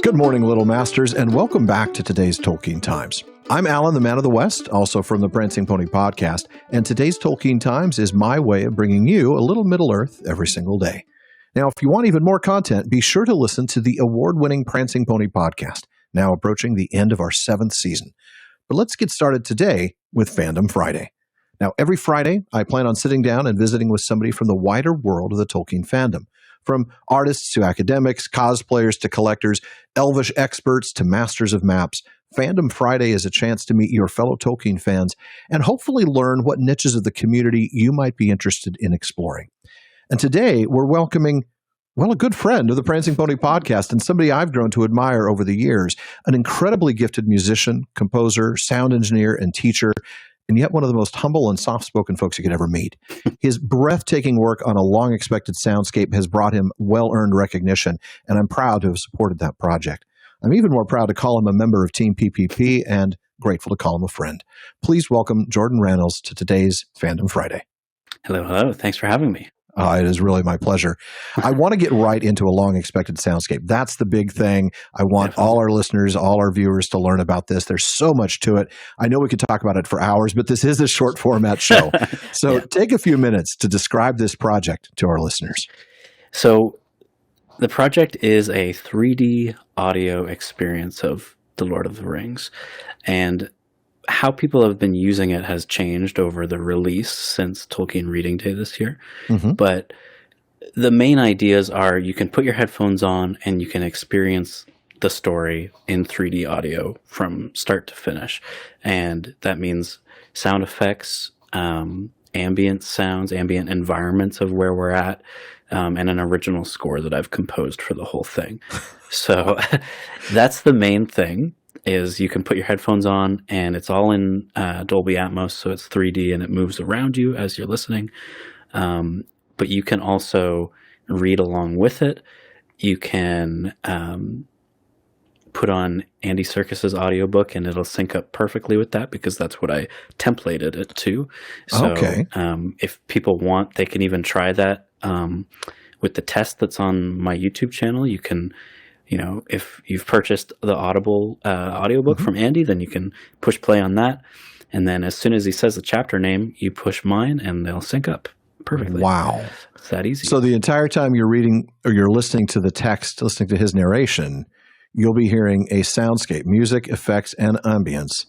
Good morning, Little Masters, and welcome back to today's Tolkien Times. I'm Alan, the Man of the West, also from the Prancing Pony podcast, and today's Tolkien Times is my way of bringing you a little Middle-earth every single day. Now, if you want even more content, be sure to listen to the award-winning Prancing Pony podcast, now approaching the end of our 7th season. But let's get started today with Fandom Friday. Now, every Friday, I plan on sitting down and visiting with somebody from the wider world of the Tolkien fandom. From artists to academics, cosplayers to collectors, Elvish experts to masters of maps, Fandom Friday is a chance to meet your fellow Tolkien fans and hopefully learn what niches of the community you might be interested in exploring. And today, we're welcoming, well, a good friend of the Prancing Pony podcast and somebody I've grown to admire over the years, an incredibly gifted musician, composer, sound engineer, and teacher, and yet one of the most humble and soft-spoken folks you could ever meet. His breathtaking work on a long-expected soundscape has brought him well-earned recognition, and I'm proud to have supported that project. I'm even more proud to call him a member of Team PPP and grateful to call him a friend. Please welcome Jordan Reynolds to today's Fandom Friday. Hello. Thanks for having me. It is really my pleasure. I want to get right into a long-expected soundscape. That's the big thing. I want all our listeners, all our viewers to learn about this. There's so much to it. I know we could talk about it for hours, but this is a short-format show. So take a few minutes to describe this project to our listeners. So the project is a 3D audio experience of The Lord of the Rings. And how people have been using it has changed over the release since Tolkien Reading Day this year. Mm-hmm. But the main ideas are you can put your headphones on and you can experience the story in 3D audio from start to finish. And that means sound effects, ambient sounds, ambient environments of where we're at, and an original score that I've composed for the whole thing. So that's the main thing. Is you can put your headphones on and it's all in Dolby Atmos, so it's 3D and it moves around you as you're listening. But you can also read along with it. You can put on Andy Serkis's audiobook and it'll sync up perfectly with that because that's what I templated it to. So if people want, they can even try that with the test that's on my YouTube channel. You can... if you've purchased the Audible audiobook from Andy, then you can push play on that. And then as soon as he says the chapter name, you push mine and they'll sync up perfectly. Wow. It's that easy. So the entire time you're reading or you're listening to the text, listening to his narration, you'll be hearing a soundscape, music, effects, and ambience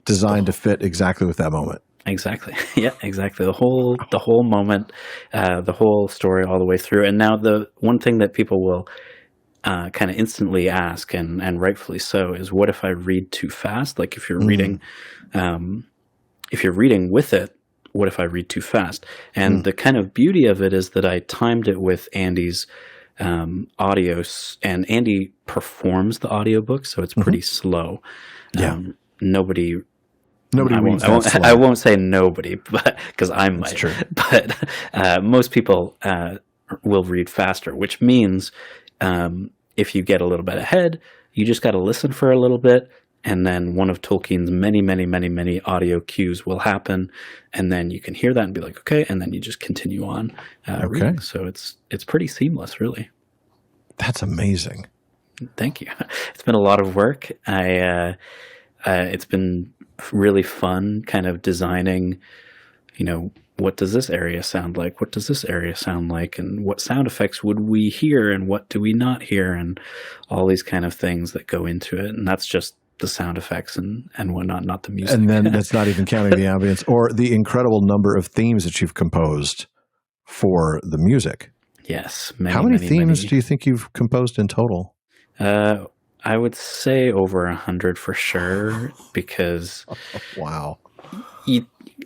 designed to fit exactly with that moment. Exactly. Yeah, exactly. The whole moment, the whole story all the way through. And now the one thing that people will kind of instantly ask, and rightfully so, is what if I read too fast? Like if you're reading with it, what if I read too fast? And the kind of beauty of it is that I timed it with Andy's audio, and Andy performs the audiobook, so it's pretty slow. Nobody reads that slow. I won't say nobody, but because I might. That's true. But most people will read faster, which means if you get a little bit ahead, you just got to listen for a little bit, and then one of Tolkien's many audio cues will happen, and then you can hear that and be like, okay, and then you just continue on reading. So it's pretty seamless, really. That's amazing. Thank you. It's been a lot of work. It's been really fun kind of designing, what does this area sound like? What does this area sound like? And what sound effects would we hear? And what do we not hear? And all these kind of things that go into it. And that's just the sound effects and whatnot, not the music. And then that's not even counting the ambience or the incredible number of themes that you've composed for the music. Yes. How many themes do you think you've composed in total? I would say over 100 for sure, because wow.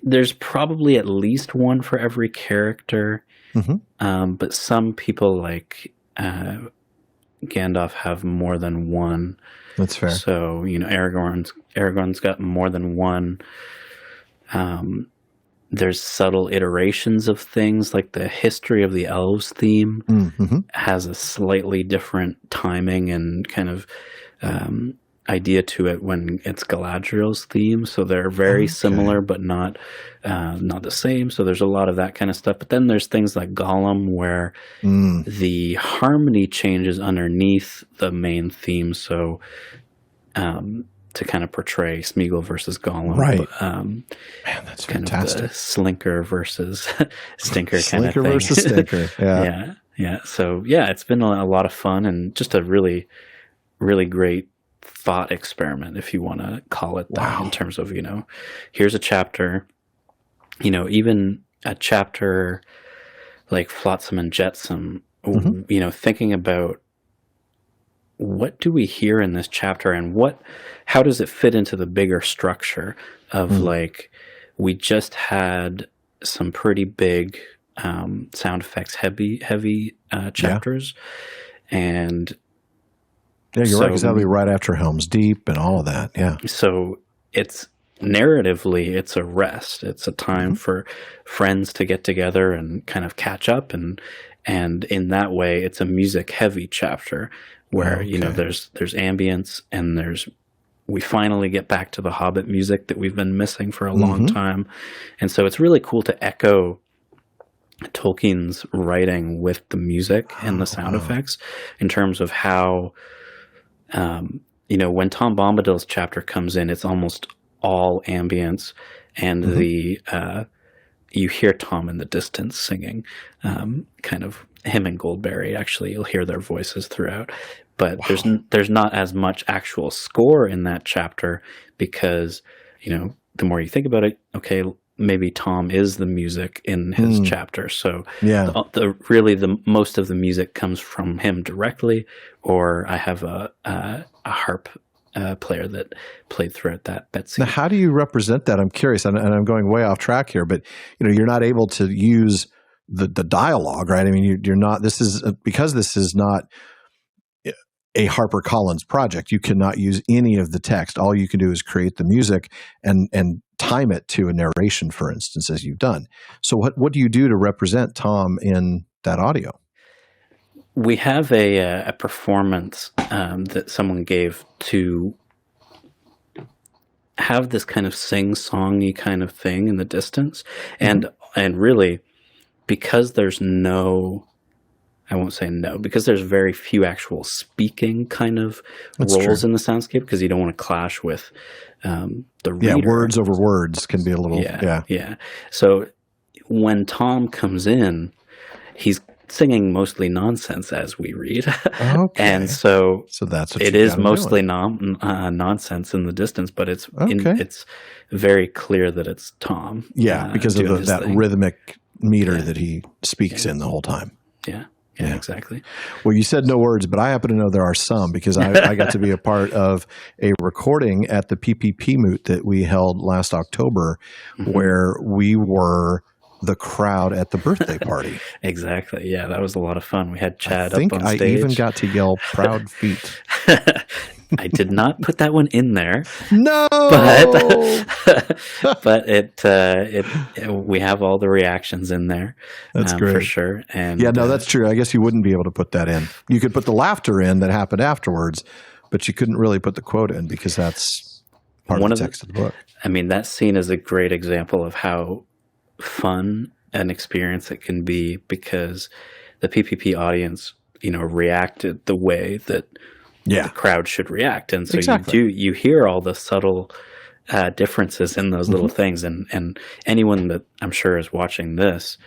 There's probably at least one for every character, but some people like Gandalf have more than one. That's fair. So Aragorn's got more than one. There's subtle iterations of things, like the History of the Elves theme has a slightly different timing and kind of idea to it when it's Galadriel's theme. So they're very similar, but not the same. So there's a lot of that kind of stuff. But then there's things like Gollum, where the harmony changes underneath the main theme. So to kind of portray Smeagol versus Gollum, right? But, man, that's kind fantastic. Of the Slinker versus Stinker Slinker kind of thing. versus Stinker. Yeah. So it's been a lot of fun and just a really, really great thought experiment, if you want to call it that. In terms of, here's a chapter, even a chapter like Flotsam and Jetsam, thinking about what do we hear in this chapter and how does it fit into the bigger structure of like, we just had some pretty big sound effects heavy chapters. And yeah, you're right, because that'll be right after Helm's Deep and all of that. Yeah. So it's narratively, it's a rest. It's a time for friends to get together and kind of catch up. And in that way, it's a music heavy chapter where, there's ambience and we finally get back to the Hobbit music that we've been missing for a long time. And so it's really cool to echo Tolkien's writing with the music and the sound effects in terms of how, when Tom Bombadil's chapter comes in, it's almost all ambience, and you hear Tom in the distance singing, kind of him and Goldberry. Actually, you'll hear their voices throughout, but there's not as much actual score in that chapter because, the more you think about it, okay, maybe Tom is the music in his chapter. So the most of the music comes from him directly, or I have a harp player that played throughout that scene. Now, how do you represent that? I'm curious, and I'm going way off track here, but you're not able to use the dialogue, right? I mean, you're not. This is because this is not a HarperCollins project. You cannot use any of the text. All you can do is create the music and time it to a narration, for instance, as you've done. So what do you do to represent Tom in that audio? We have a performance that someone gave to have this kind of sing-songy kind of thing in the distance. And really, because there's because there's very few actual speaking kind of roles in the soundscape, because you don't want to clash with the reader. Yeah, words over words can be a little, Yeah. So when Tom comes in, he's singing mostly nonsense as we read. Okay. And so that's what it is mostly nonsense in the distance, but it's very clear that it's Tom. Yeah, because of that thing. Rhythmic meter that he speaks in the whole time. Yeah, exactly. Well, you said no words, but I happen to know there are some, because I got to be a part of a recording at the PPP Moot that we held last October, where we were the crowd at the birthday party. Exactly. Yeah, that was a lot of fun. We had Chad up on stage. I think I even got to yell "Proud Feet." I did not put that one in there. No, but we have all the reactions in there. That's great for sure. And that's true. I guess you wouldn't be able to put that in. You could put the laughter in that happened afterwards, but you couldn't really put the quote in because that's part of the text of the book. I mean, that scene is a great example of how fun an experience it can be, because the PPP audience, reacted the way that the crowd should react. And so you hear all the subtle differences in those little things. And anyone that I'm sure is watching this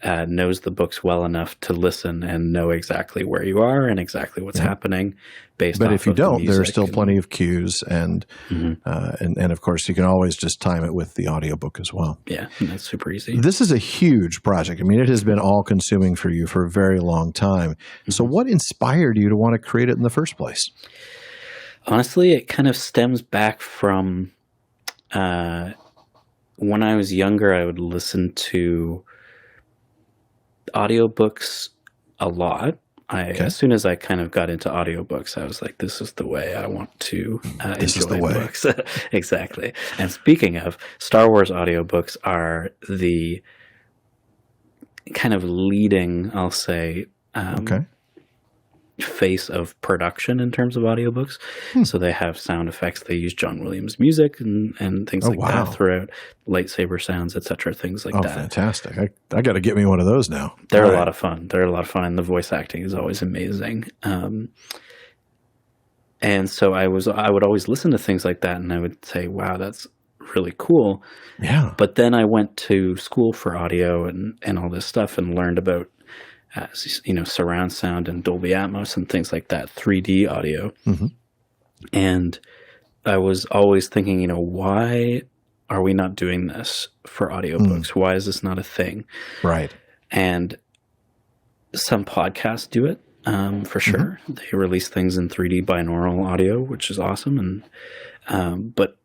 knows the books well enough to listen and know exactly where you are and exactly what's happening based But off if you of the don't, there are music still plenty of cues. And of course, you can always just time it with the audiobook as well. Yeah, that's super easy. This is a huge project. I mean, it has been all-consuming for you for a very long time. So what inspired you to want to create it in the first place? Honestly, it kind of stems back from when I was younger, I would listen to audiobooks a lot. As soon as I kind of got into audiobooks, I was like, this is the way I want to enjoy books. Exactly. And speaking of, Star Wars audiobooks are the kind of leading, I'll say, face of production in terms of audiobooks. Hmm. So they have sound effects. They use John Williams music and things like wow. that throughout, lightsaber sounds, etc., things like that. Fantastic. I got to get me one of those now. They're a lot of fun. They're a lot of fun, and the voice acting is always amazing. And so I would always listen to things like that, and I would say, wow, that's really cool. Yeah. But then I went to school for audio and all this stuff and learned about, surround sound and Dolby Atmos and things like that, 3D audio. Mm-hmm. And I was always thinking, why are we not doing this for audiobooks? Why is this not a thing? Right. And some podcasts do it. For sure. Mm-hmm. They release things in 3D binaural audio, which is awesome. And, but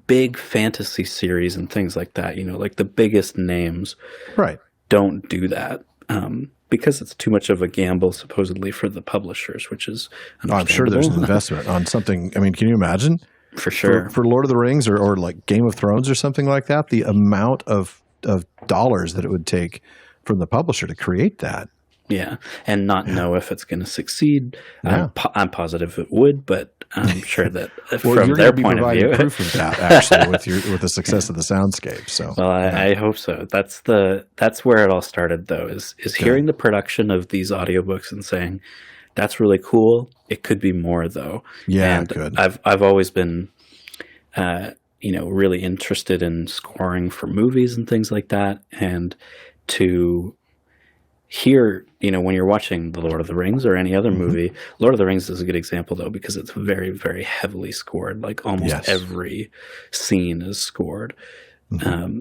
big fantasy series and things like that, like the biggest names don't do that, because it's too much of a gamble, supposedly, for the publishers, which is I'm sure there's an investment on something. I mean, can you imagine? For sure. For Lord of the Rings or like Game of Thrones or something like that, the amount of dollars that it would take from the publisher to create that. Yeah, and not know if it's going to succeed. Yeah. I'm positive it would, but I'm sure that from their point of view, proof of that actually with the success of the soundscape. So, well, I hope so. That's where it all started, though. Is hearing the production of these audiobooks and saying, "That's really cool. It could be more, though." Yeah, and good. I've always been, really interested in scoring for movies and things like that, and to hear, when you're watching The Lord of the Rings or any other movie, Lord of the Rings is a good example, though, because it's very, very heavily scored. Like almost every scene is scored. Mm-hmm.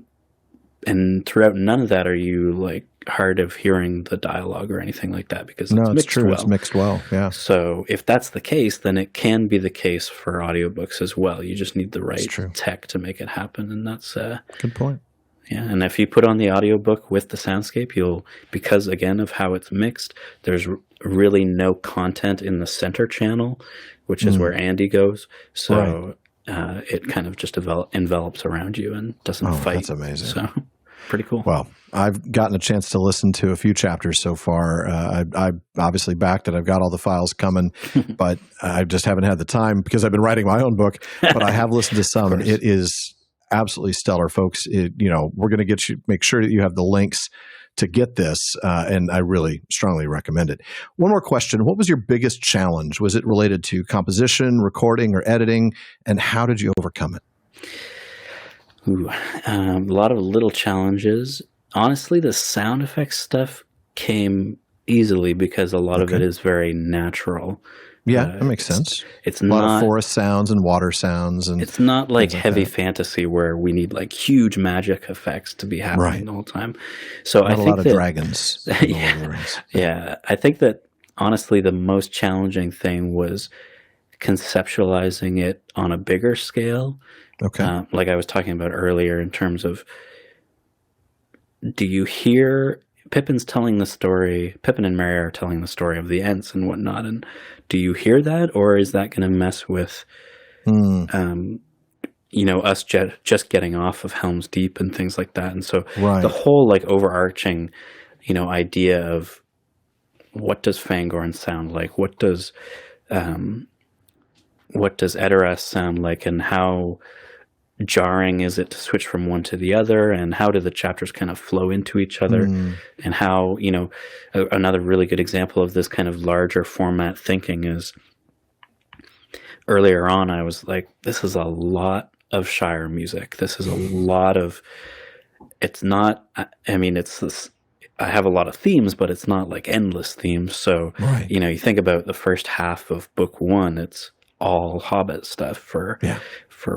And throughout none of that are you like hard of hearing the dialogue or anything like that, because it's mixed well. It's mixed well, yeah. So if that's the case, then it can be the case for audiobooks as well. You just need the right tech to make it happen, and that's good point. Yeah, and if you put on the audiobook with the soundscape, because again of how it's mixed, there's really no content in the center channel, which is where Andy goes. So it kind of just envelops around you and doesn't fight. That's amazing. So pretty cool. Well, I've gotten a chance to listen to a few chapters so far. I obviously backed it. I've got all the files coming, but I just haven't had the time because I've been writing my own book. But I have listened to some, and it is absolutely stellar, folks. We're going to make sure that you have the links to get this, and I really strongly recommend it. One more question. What was your biggest challenge? Was it related to composition, recording, or editing, and how did you overcome it? A lot of little challenges. Honestly, the sound effects stuff came easily because a lot of it is very natural. Yeah, that makes sense. It's a lot of forest sounds and water sounds, and it's not like heavy fantasy where we need like huge magic effects to be happening the whole time. So I think a lot of dragons. Yeah, I think that honestly, the most challenging thing was conceptualizing it on a bigger scale. Okay, like I was talking about earlier, in terms of, do you hear Pippin's telling the story? Pippin and Merry are telling the story of the Ents and whatnot, and do you hear that, or is that going to mess with, us just getting off of Helm's Deep and things like that? And so the whole like overarching, idea of what does Fangorn sound like? What does Edoras sound like, and how jarring is it to switch from one to the other, and how do the chapters kind of flow into each other, and how, another really good example of this kind of larger format thinking is, earlier on I was like, this is a lot of Shire music. This is a lot of, it's not, I mean, it's this, I have a lot of themes, but it's not like endless themes. So, you think about the first half of book 1, it's all Hobbit stuff for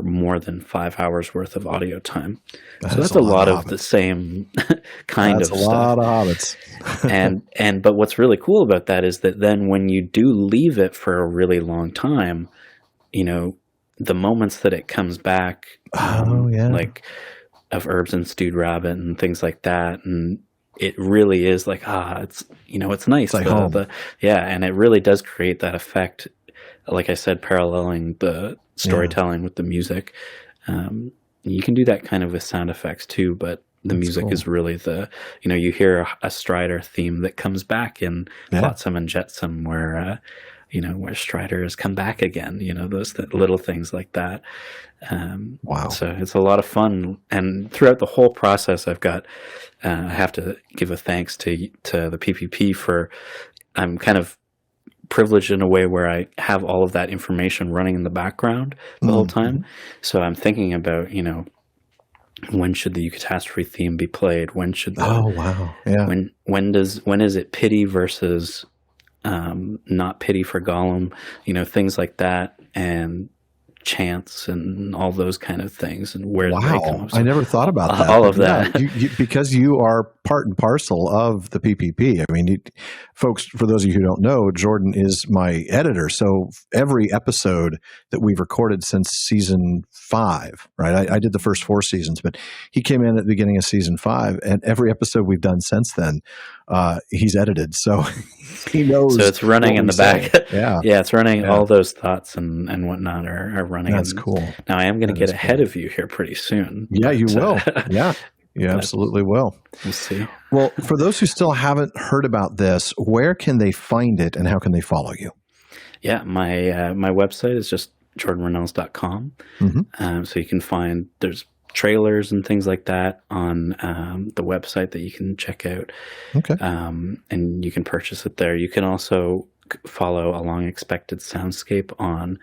more than 5 hours worth of audio time. So that's a lot of the same kind of stuff. That's a lot of hobbits. But what's really cool about that is that then when you do leave it for a really long time, the moments that it comes back, like of Herbs and Stewed Rabbit and things like that, and it really is like, it's, it's nice. It's like home. And it really does create that effect, like I said, paralleling the storytelling with the music. You can do that kind of with sound effects too, but the music is really you hear a Strider theme that comes back in Flotsam and Jetsam where Strider has come back again, those little things like that. Wow. So it's a lot of fun. And throughout the whole process, I have to give a thanks to the PPP for, I'm kind of privileged in a way where I have all of that information running in the background the whole time. So I'm thinking about, when should the Eucatastrophe theme be played? When should when is it pity versus not pity for Gollum? Things like that, and chants and all those kind of things, and where they come. So I never thought about that. All of that. Because you are part and parcel of the PPP. I mean, folks, for those of you who don't know, Jordan is my editor. So every episode that we've recorded since season 5, right? I did the first 4 seasons, but he came in at the beginning of season 5, and every episode we've done since then, he's edited. So he knows. So it's running in the back. Yeah. It's running. All those thoughts and whatnot are running. That's cool. Now I am going to get ahead of you here pretty soon. Yeah, you will. Yeah, you absolutely will. We'll see. Well, for those who still haven't heard about this, where can they find it and how can they follow you? Yeah, my website is just jordanreynolds.com. So you can find, there's trailers and things like that on the website that you can check out. Okay. And you can purchase it there. You can also follow Along Expected Soundscape on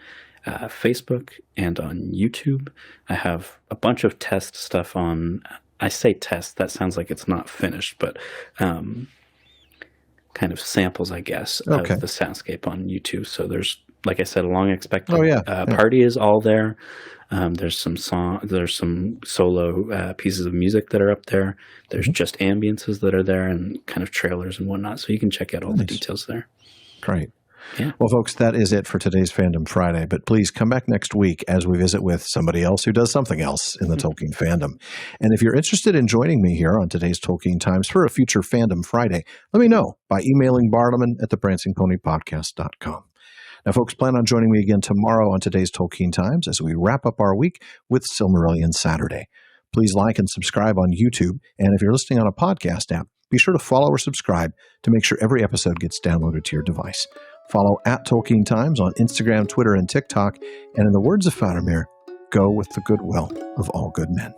Facebook and on YouTube. I have a bunch of test stuff on, I say test, that sounds like it's not finished, but kind of samples, I guess, of the soundscape on YouTube. So there's, like I said, Along Expected Party is all there. There's some solo pieces of music that are up there. There's just ambiences that are there, and kind of trailers and whatnot. So you can check out all the details there. Great. Yeah. Well, folks, that is it for today's Fandom Friday. But please come back next week as we visit with somebody else who does something else in the Tolkien fandom. And if you're interested in joining me here on today's Tolkien Times for a future Fandom Friday, let me know by emailing bartleman@theprancingponypodcast.com. Now, folks, plan on joining me again tomorrow on today's Tolkien Times as we wrap up our week with Silmarillion Saturday. Please like and subscribe on YouTube. And if you're listening on a podcast app, be sure to follow or subscribe to make sure every episode gets downloaded to your device. Follow @Tolkien Times on Instagram, Twitter, and TikTok. And in the words of Faramir, go with the goodwill of all good men.